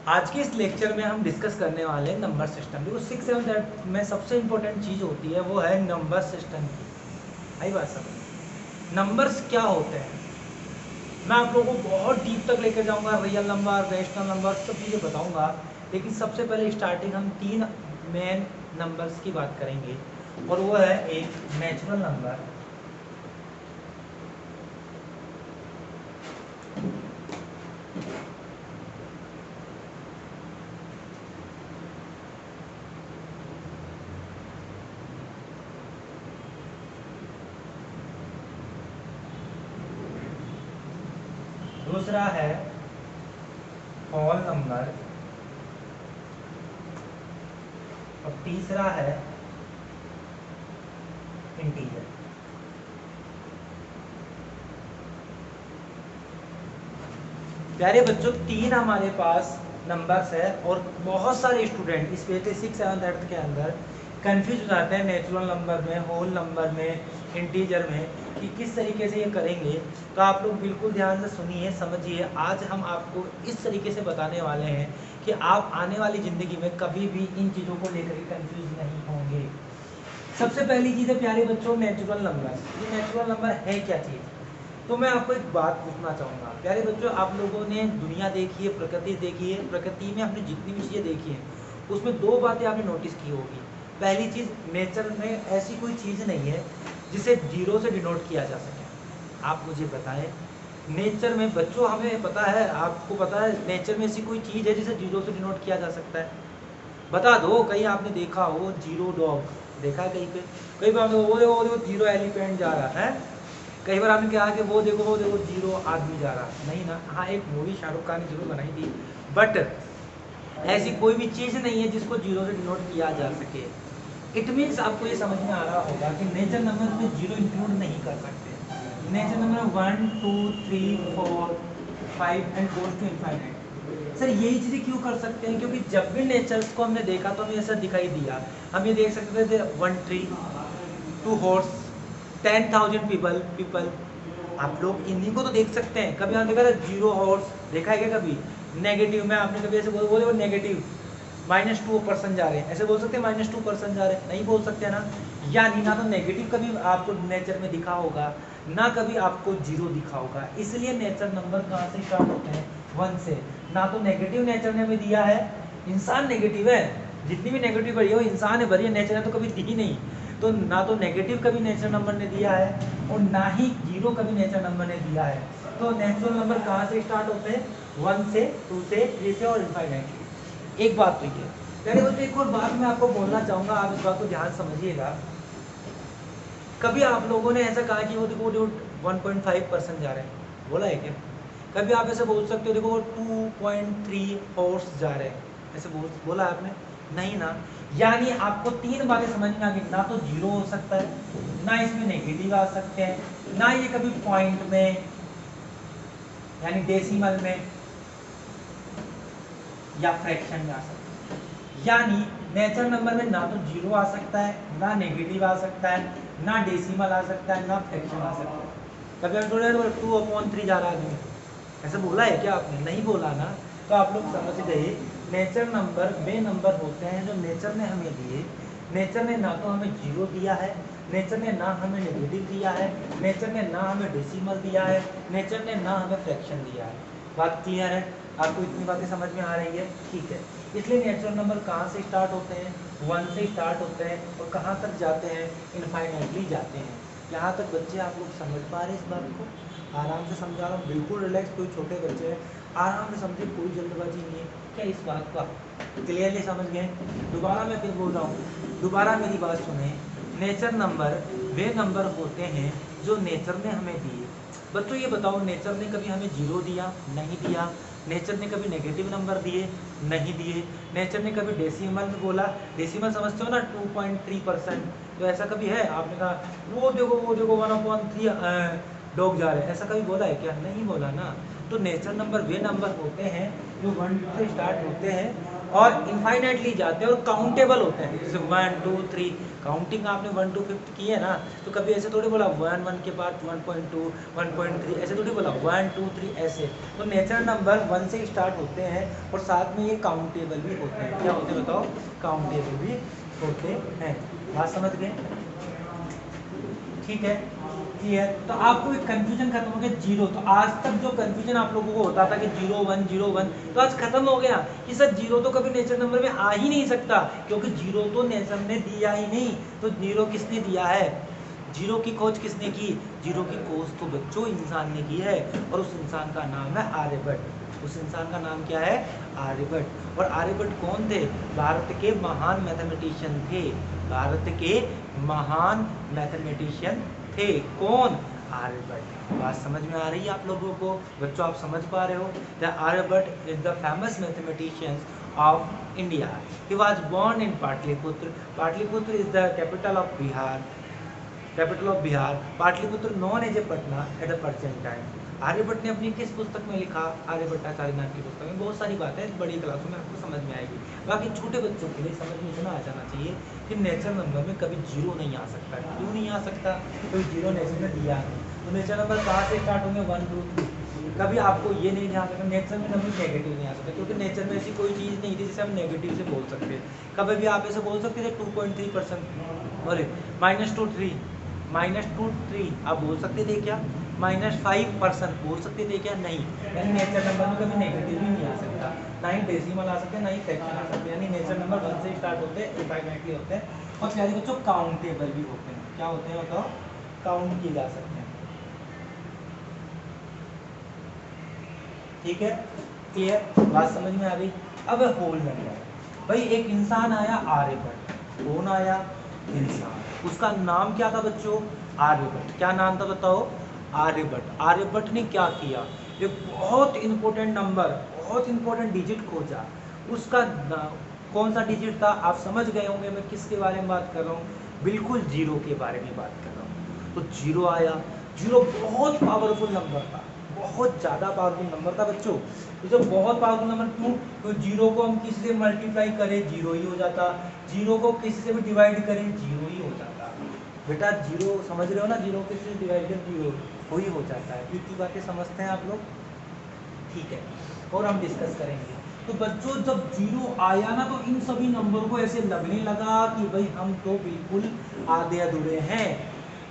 आज के इस लेक्चर में हम डिस्कस करने वाले हैं नंबर सिस्टम। देखो 6 7 8 में सबसे इम्पोर्टेंट चीज़ होती है वो है नंबर सिस्टम की। आई बात समझ। नंबर्स क्या होते हैं मैं आप लोगों को बहुत डीप तक लेकर जाऊंगा, रियल नंबर, रेशनल नंबर, सब चीज़ें बताऊंगा। लेकिन सबसे पहले स्टार्टिंग हम तीन मेन नंबर्स की बात करेंगे और वो है एक नेचुरल नंबर, दूसरा है होल नंबर और तीसरा है इंटीजर। प्यारे बच्चों, तीन हमारे पास नंबर्स है और बहुत सारे स्टूडेंट स्पेशली 6 7 8 के अंदर कंफ्यूज हो जाते हैं नेचुरल नंबर में, होल नंबर में, इंटीजर में कि किस तरीके से ये करेंगे। तो आप लोग बिल्कुल ध्यान से सुनिए, समझिए। आज हम आपको इस तरीके से बताने वाले हैं कि आप आने वाली ज़िंदगी में कभी भी इन चीज़ों को लेकर के कंफ्यूज नहीं होंगे। सबसे पहली चीज़ है प्यारे बच्चों नेचुरल नंबर। ये नेचुरल नंबर है क्या चीज़? तो मैं आपको एक बात पूछना चाहूँगा प्यारे बच्चों, आप लोगों ने दुनिया देखी है, प्रकृति देखी है, प्रकृति में आपने जितनी भी चीज़ें देखी हैं उसमें दो बातें आपने नोटिस की होगी। पहली चीज़, नेचर में ऐसी कोई चीज़ नहीं है जिसे जीरो से डिनोट किया जा सके। आप मुझे बताएं, नेचर में बच्चों हमें पता है, आपको पता है नेचर में ऐसी कोई चीज़ है जिसे जीरो से डिनोट किया जा सकता है? बता दो। कहीं आपने देखा हो जीरो डॉग देखा है कहीं पे? कई बार वो देखो जीरो एलिफेंट जा रहा है। कई बार आपने कहा कि वो देखो जीरो आदमी जा रहा, नहीं ना। हाँ, एक मूवी शाहरुख खान ने जरूर बनाई थी, बट ऐसी कोई भी चीज़ नहीं है जिसको जीरो से डिनोट किया जा सके। इट मीन्स आपको ये समझ में आ रहा होगा कि नेचर नंबर में जीरो इंक्लूड नहीं कर सकते। Nature number 1 2 3 4 5 and goes to infinite. Sir यही चीज़ें क्यों कर सकते हैं? क्योंकि जब भी नेचर्स को हमने देखा तो हमें ऐसा दिखाई दिया। हम ये देख सकते थे 1 ट्री, 2 हॉर्स, 10,000 पीपल। आप लोग इन्हीं को तो देख सकते हैं। कभी आपने देखा था जीरो हॉर्स? देखा है क्या कभी? नेगेटिव में आपने कभी ऐसे बोले नेगेटिव -2% जा रहे हैं, ऐसे बोल सकते हैं -2% जा रहे हैं? नहीं बोल सकते ना। यानी ना तो नेगेटिव कभी आपको नेचर में दिखा होगा, ना कभी आपको जीरो दिखा होगा। इसलिए नेचर नंबर कहाँ से स्टार्ट होते हैं? 1 से। ना तो नेगेटिव नेचर ने हमें दिया है, इंसान नेगेटिव है, जितनी भी नेगेटिव भरी है वो इंसान है भरी है, नेचर ने तो कभी दी ही नहीं। तो ना तो नेगेटिव कभी नेचर नंबर ने दिया है और ना ही जीरो कभी नेचर नंबर ने दिया है। तो नेचुरल नंबर कहाँ से स्टार्ट होते हैं? 1 से, 2 से, 3 से और इनफाइनाइट। एक बात तो ये पहले बच्चों, एक और बात मैं आपको बोलना चाहूँगा, आप इस बात को ध्यान समझिएगा। कभी आप लोगों ने ऐसा कहा कि वो देखो 1.5% जा रहे हैं, बोला है क्या? कभी आप ऐसे बोल सकते हो देखो 2.3 हॉर्स जा रहे हैं, ऐसे बोला है आपने? नहीं ना। यानी आपको तीन बातें समझ में आ गई। ना तो जीरो हो सकता है, ना इसमें नेगेटिव आ सकते हैं, ना ये कभी पॉइंट में यानी डेसिमल में या फ्रैक्शन में आ सकता है। यानी नेचुरल नंबर में ना तो जीरो आ सकता है, ना नेगेटिव आ सकता है, ना डेसिमल आ सकता है, ना फ्रैक्शन आ सकता है। कभी हम थोड़े 2/3 जा रहा है, ऐसे बोला है क्या आपने? नहीं बोला ना। तो आप लोग समझ गए, नेचर नंबर वे नंबर होते हैं जो नेचर ने हमें दिए। नेचर ने ना तो हमें जीरो दिया है, नेचर ने ना हमें नेगेटिव दिया है, नेचर ने ना हमें डेसिमल दिया है, नेचर ने ना हमें फ्रैक्शन दिया है। बात क्लियर है? आपको इतनी बातें समझ में आ रही है? ठीक है। इसलिए नेचुरल नंबर कहाँ से स्टार्ट होते हैं? 1 से स्टार्ट होते हैं और कहाँ तक जाते हैं? इनफाइनाइटली जाते हैं। यहाँ तक बच्चे आप लोग समझ पा रहे हैं इस बात को? आराम से समझा रहा हूँ, बिल्कुल रिलैक्स। कोई छोटे बच्चे हैं, आराम से समझे, कोई जल्दबाजी नहीं है। क्या इस बात को आप क्लियरली समझ गए? दोबारा मैं फिर बोल रहा हूँ, दोबारा मेरी बात सुने। नेचर नंबर वे नंबर होते हैं जो नेचर ने हमें दिए। बच्चों ये बताओ, नेचर ने कभी हमें जीरो दिया? नहीं दिया। नेचर ने कभी नेगेटिव नंबर दिए? नहीं दिए। नेचर ने कभी डेसिमल में बोला? डेसिमल समझते हो ना, 2.3%? तो ऐसा कभी है आपने कहा वो देखो 1/3 डॉग जा रहे हैं, ऐसा कभी बोला है क्या? नहीं बोला ना। तो नेचर नंबर वे नंबर होते हैं जो 1 से स्टार्ट होते हैं और इनफाइनाइटली जाते हैं और काउंटेबल होते हैं, जैसे 1 2 3 काउंटिंग आपने 1 to 5 की है ना, तो कभी ऐसे थोड़ी बोला 1 1 के बाद 1.2 1.3 ऐसे थोड़ी बोला 1 2 3 ऐसे। तो नेचुरल नंबर 1 से स्टार्ट होते हैं और साथ में ये काउंटेबल भी होते हैं। क्या होते हैं बताओ? काउंटेबल भी होते हैं। बात समझ गए? ठीक है, क्लियर। तो आपको एक कंफ्यूजन खत्म हो गया जीरो। तो आज तक जो कंफ्यूजन आप लोगों को होता था कि 0 1 0 1, तो आज खत्म हो गया कि सर जीरो तो कभी नेचर नंबर में आ ही नहीं सकता, क्योंकि जीरो तो नेचर ने दिया ही नहीं। तो जीरो किसने दिया है? जीरो की खोज किसने की? जीरो की खोज तो बच्चों इंसान ने की है, और उस इंसान का नाम है आर्यभट्ट। उस इंसान का नाम क्या है? आर्यभट्ट। और आर्यभट्ट कौन थे? भारत के महान मैथमेटिशियन थे। भारत के महान मैथमेटिशियन थे। कौन? आर्यभट्ट। बात समझ में आ रही है आप लोगों को? बच्चों आप समझ पा रहे हो? The Aryabhatta is the famous mathematician of India. He was born in Pataliputra. Pataliputra is the capital of Bihar. Capital of Bihar. Pataliputra known as a Patna at the present time. Aryabhatta ने अपनी किस पुस्तक में लिखा? आर्यभट्टाचार्य नाम की पुस्तक में। बहुत सारी बातें बड़ी क्लासों में आपको समझ में आएगी। बाकी छोटे बच्चों के लिए समझ में इतना आ जाना चाहिए कि नेचुरल नंबर में कभी जीरो नहीं आ सकता। क्यों नहीं आ सकता? कोई जीरो नेचर में दिया नहीं। तो नेचुरल नंबर कहाँ से स्टार्ट होंगे? 1 2 3। कभी आपको ये नहीं ध्यान रखना नेचर में नंबर नेगेटिव नहीं आ सकता, क्योंकि नेचर में ऐसी कोई चीज़ नहीं थी जिसे हम नेगेटिव से बोल सकते। कभी भी आप ऐसे बोल सकते थे 2.3%, अरे -2 3 आप बोल सकते थे क्या? -5% बोल सकते थे क्या? नहीं। यानी नेचर नंबर में कभी नेगेटिव भी नहीं आ सकता, ना ही डेसिमल आ सकते, ना ही फ्रैक्शन आ सकते। यानी नेचर नंबर 1 से स्टार्ट होते हैं, इनफाइनाइटली होते हैं, और प्यारे बच्चों काउंटेबल भी होते हैं। क्या होते हैं बताओ? काउंट किए जा सकते हैं। ठीक है, क्लियर? बात समझ में आ गई? अब होल नंबर। भाई एक इंसान आया आर्यभट्ट। कौन आया? इंसान। उसका नाम क्या था बच्चों? आर्यभट्ट। क्या नाम था बताओ? आर्यभट्ट। आर्यभट्ट ने क्या किया? एक बहुत इंपॉर्टेंट नंबर, बहुत इंपॉर्टेंट डिजिट खोजा। उसका कौन सा डिजिट था? आप समझ गए होंगे मैं किसके बारे में बात कर रहा हूँ। बिल्कुल जीरो के बारे में बात कर रहा हूँ। तो जीरो आया। जीरो बहुत पावरफुल नंबर था, बहुत ज़्यादा पावरफुल नंबर था बच्चों। तो जब बहुत पावरफुल नंबर, क्यों? तो जीरो को हम किसी से मल्टीप्लाई करें जीरो ही हो जाता, जीरो को किसी से भी डिवाइड करें जीरो ही हो जाता। बेटा जीरो समझ रहे हो ना? जीरो किसी से डिवाइड कर जीरो ही हो जाता है। इतनी बातें समझते हैं आप लोग? ठीक है, और हम डिस्कस करेंगे। तो बच्चों जब जीरो आया ना, तो इन सभी नंबर को ऐसे लगने लगा कि भाई हम तो बिल्कुल आधे अधूरे हैं।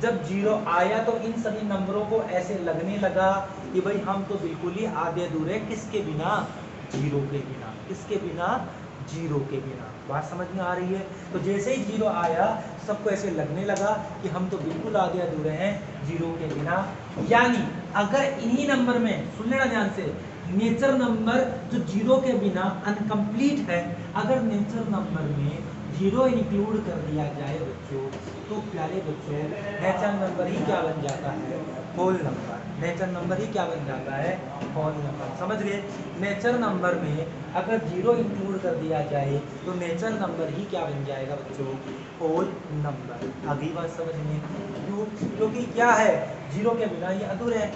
जब जीरो आया तो इन सभी नंबरों को ऐसे लगने लगा कि भाई हम तो बिल्कुल ही आधे अधूरे हैं। किसके बिना? जीरो के बिना। किसके बिना? जीरो के बिना। बात समझ में आ रही है? तो जैसे ही जीरो आया, सबको ऐसे लगने लगा कि हम तो बिल्कुल आधे अधूरे हैं जीरो के बिना। यानी अगर इन्हीं नंबर में, सुन लेना ध्यान से, नेचर नंबर जो जीरो के बिना अनकंप्लीट है, अगर नेचर नंबर में जीरो इंक्लूड कर दिया जाए बच्चों, तो प्यारे बच्चों नेचर नंबर ही क्या बन जाता है? Whole number. नेचर नंबर ही क्या बन जाता है? Whole number. समझ गए? नेचर नंबर में अगर जीरो इंक्लूड कर दिया जाए तो नेचर नंबर ही क्या बन जाएगा बच्चों? Whole number. अगली बात समझ में? क्यों? क्योंकि क्या है, जीरो के बिना ये अधूरे हैं।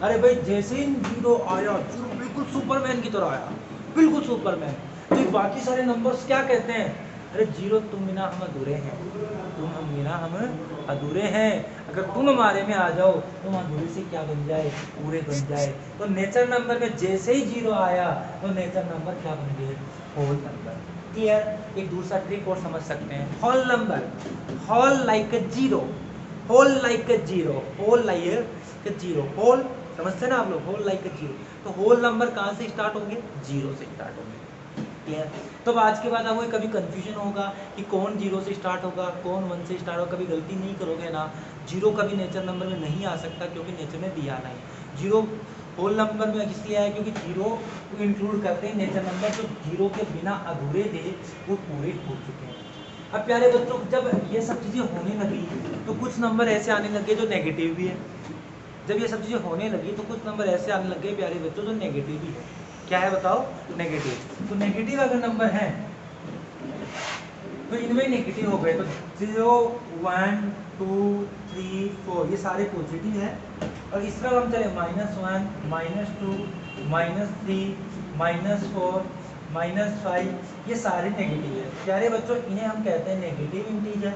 अरे भाई जैसे ही जीरो आया, जीरो बिल्कुल सुपरमैन की तरह आया, बिल्कुल सुपरमैन। तो बाकी सारे नंबर्स क्या कहते हैं? अरे जीरो तुम बिना हम अधूरे हैं, तुम हम बिना हम अधूरे हैं। अगर तुम हमारे में आ जाओ तो हम अधूरे से क्या बन जाए? पूरे बन जाए। तो नेचर नंबर में जैसे ही जीरो आया तो नेचर नंबर क्या बन गए? Whole number. क्लियर? एक दूसरा ट्रिक और समझ सकते हैं। Whole number, whole like a zero, whole like a zero, whole like a zero, whole समझते हैं ना आप लोग? Whole like a zero. तो होल नंबर कहाँ से स्टार्ट होंगे? जीरो से स्टार्ट होंगे। क्लियर? तो आज के बाद आपको कभी कंफ्यूजन होगा कि कौन जीरो से स्टार्ट होगा, कौन वन से स्टार्ट होगा, कभी गलती नहीं करोगे ना। जीरो कभी नेचर नंबर में नहीं आ सकता, क्योंकि नेचर ने दिया नहीं। जीरो होल नंबर में इसलिए आया क्योंकि जीरो को इंक्लूड करते हैं नेचर नंबर जो जीरो के बिना अधूरे थे वो पूरे हो चुके हैं। अब प्यारे बच्चों जब ये सब चीज़ें होने लगी तो कुछ नंबर ऐसे आने लगे जो नेगेटिव भी है। जब ये सब चीज़ें होने लगी तो कुछ नंबर ऐसे आने लगे प्यारे बच्चों जो नेगेटिव भी है। क्या है बताओ? नेगेटिव। तो नेगेटिव अगर नंबर है तो इनमें नेगेटिव हो गए, तो 0 1 2 3 4 ये सारे पॉजिटिव है। और इस तरफ हम चले -1 -2 -3 -4 -5, ये सारे नेगेटिव है। प्यारे बच्चों इन्हें हम कहते हैं नेगेटिव इंटीजर,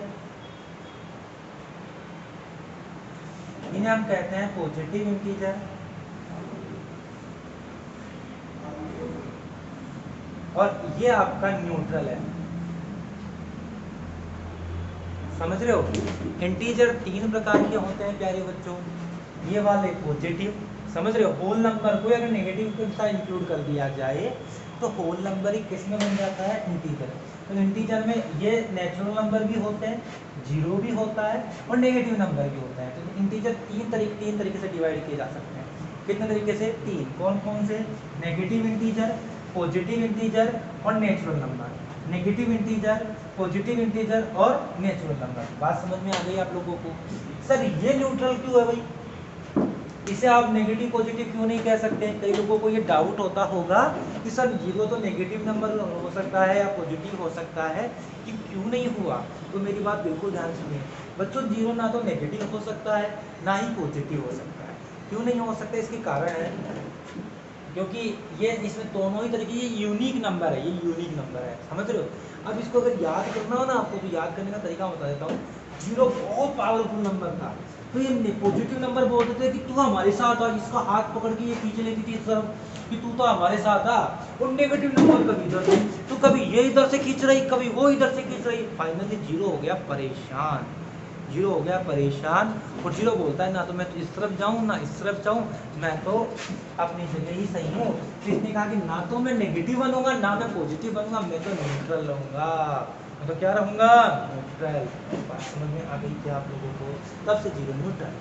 इन्हें हम कहते हैं पॉजिटिव इंटीजर, और ये आपका न्यूट्रल है। समझ रहे हो? इंटीजर 3 प्रकार के होते हैं प्यारे बच्चों। ये वाले पॉजिटिव, समझ रहे हो? होल नंबर को अगर नेगेटिव के साथ इंक्लूड कर दिया जाए तो होल नंबर ही किस में बन जाता है? इंटीजर। तो इंटीजर में ये नेचुरल नंबर भी होते हैं, जीरो भी होता है और नेगेटिव नंबर भी होता है। तो इंटीजर तीन तरीके से डिवाइड किए जा सकते हैं। कितने तरीके से? 3। कौन कौन से? नेगेटिव इंटीजर, पॉजिटिव इंटीजर और natural number. Negative integer, positive integer और नेचुरल नंबर। बात समझ में आ गई आप लोगों को? सर ये न्यूट्रल क्यों है भाई? इसे आप नेगेटिव पॉजिटिव क्यों नहीं कह सकते? कई लोगों को ये डाउट होता होगा कि सर जीरो तो नेगेटिव नंबर हो सकता है या पॉजिटिव हो सकता है, कि क्यों नहीं हुआ? तो मेरी बात बिल्कुल ध्यान सुनिए बच्चों, जीरो ना तो नेगेटिव हो सकता है ना ही पॉजिटिव हो सकता है। क्यों नहीं हो सकता? इसके कारण है क्योंकि ये इसमें दोनों ही तरीके, ये यूनिक नंबर है, ये यूनिक नंबर है। समझ रहे हो? अब इसको अगर याद करना हो ना आपको, तो याद करने का तरीका बता देता हूँ। जीरो बहुत पावरफुल नंबर था, तो ये पॉजिटिव नंबर बोलते थे कि तू हमारे साथ आ, इसका हाथ पकड़ के ये खींच लेती थी इस तरफ कि तू तो हमारे साथ आ। और नेगेटिव नंबर कभी इधर से, तो कभी ये इधर से खींच रही, कभी वो इधर से खींच रही। फाइनली जीरो हो गया परेशान, जीरो हो गया परेशान। और जीरो बोलता है ना तो मैं तो इस तरफ जाऊं ना इस तरफ जाऊं, मैं तो अपनी जगह ही सही हूँ। तो इसने कहा कि ना तो मैं नेगेटिव बनूंगा ना मैं पॉजिटिव बनूंगा, मैं तो न्यूट्रल रहूंगा। मैं तो क्या रहूंगा? न्यूट्रल। बात समझ में आ गई क्या आप लोगों को? तब से जीरो न्यूट्रल।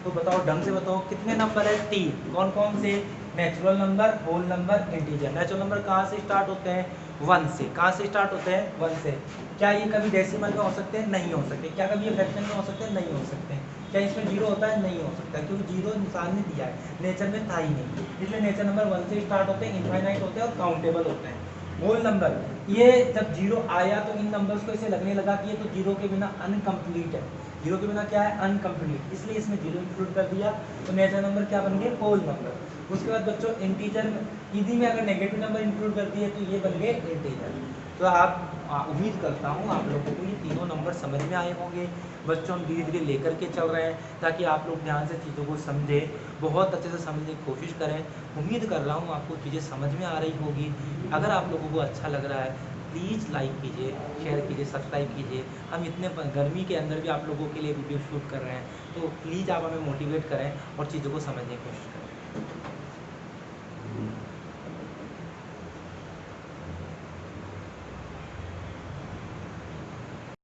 तो बताओ ढंग से बताओ कितने नंबर है? 3। कौन कौन से? Natural number, whole number, integer. Natural number कहाँ से स्टार्ट होते हैं? 1 से। कहाँ से स्टार्ट होते हैं? 1 से। क्या ये कभी डेसिमल में हो सकते हैं? नहीं हो सकते। क्या कभी ये फ्रैक्शन में हो सकते हैं? नहीं हो सकते। क्या इसमें जीरो होता है? नहीं हो सकता, क्योंकि जीरो इंसान ने दिया है, नेचर में था ही नहीं। इसलिए नेचर नंबर 1 से स्टार्ट होते हैं, इनफाइनाइट होते हैं और काउंटेबल होते हैं। होल नंबर, ये जब जीरो आया तो इन नंबर्स को इसे लगने लगा कि ये तो जीरो के बिना अनकम्प्लीट है। जीरो के बिना क्या है? अनकम्प्लीट। इसलिए इसमें जीरो इंक्लूड कर दिया, तो नेचर नंबर क्या बन गए? Whole number. उसके बाद बच्चों इंटीजर में, इसी में अगर नेगेटिव नंबर इंक्लूड कर दिए तो ये बन गए इंटीजर। तो आप उम्मीद करता हूँ आप लोगों को ये तीनों नंबर समझ में आए होंगे। बच्चों हम धीरे धीरे लेकर के चल रहे हैं ताकि आप लोग ध्यान से चीज़ों को समझें, बहुत अच्छे से समझने की कोशिश करें। उम्मीद कर रहा हूँ आपको चीज़ें समझ में आ रही होगी। अगर आप लोगों को अच्छा लग रहा है प्लीज़ लाइक कीजिए, शेयर कीजिए, सब्सक्राइब कीजिए। हम इतने गर्मी के अंदर भी आप लोगों के लिए वीडियो शूट कर रहे हैं, तो प्लीज़ आप हमें मोटिवेट करें और चीज़ों को समझने की कोशिश करें।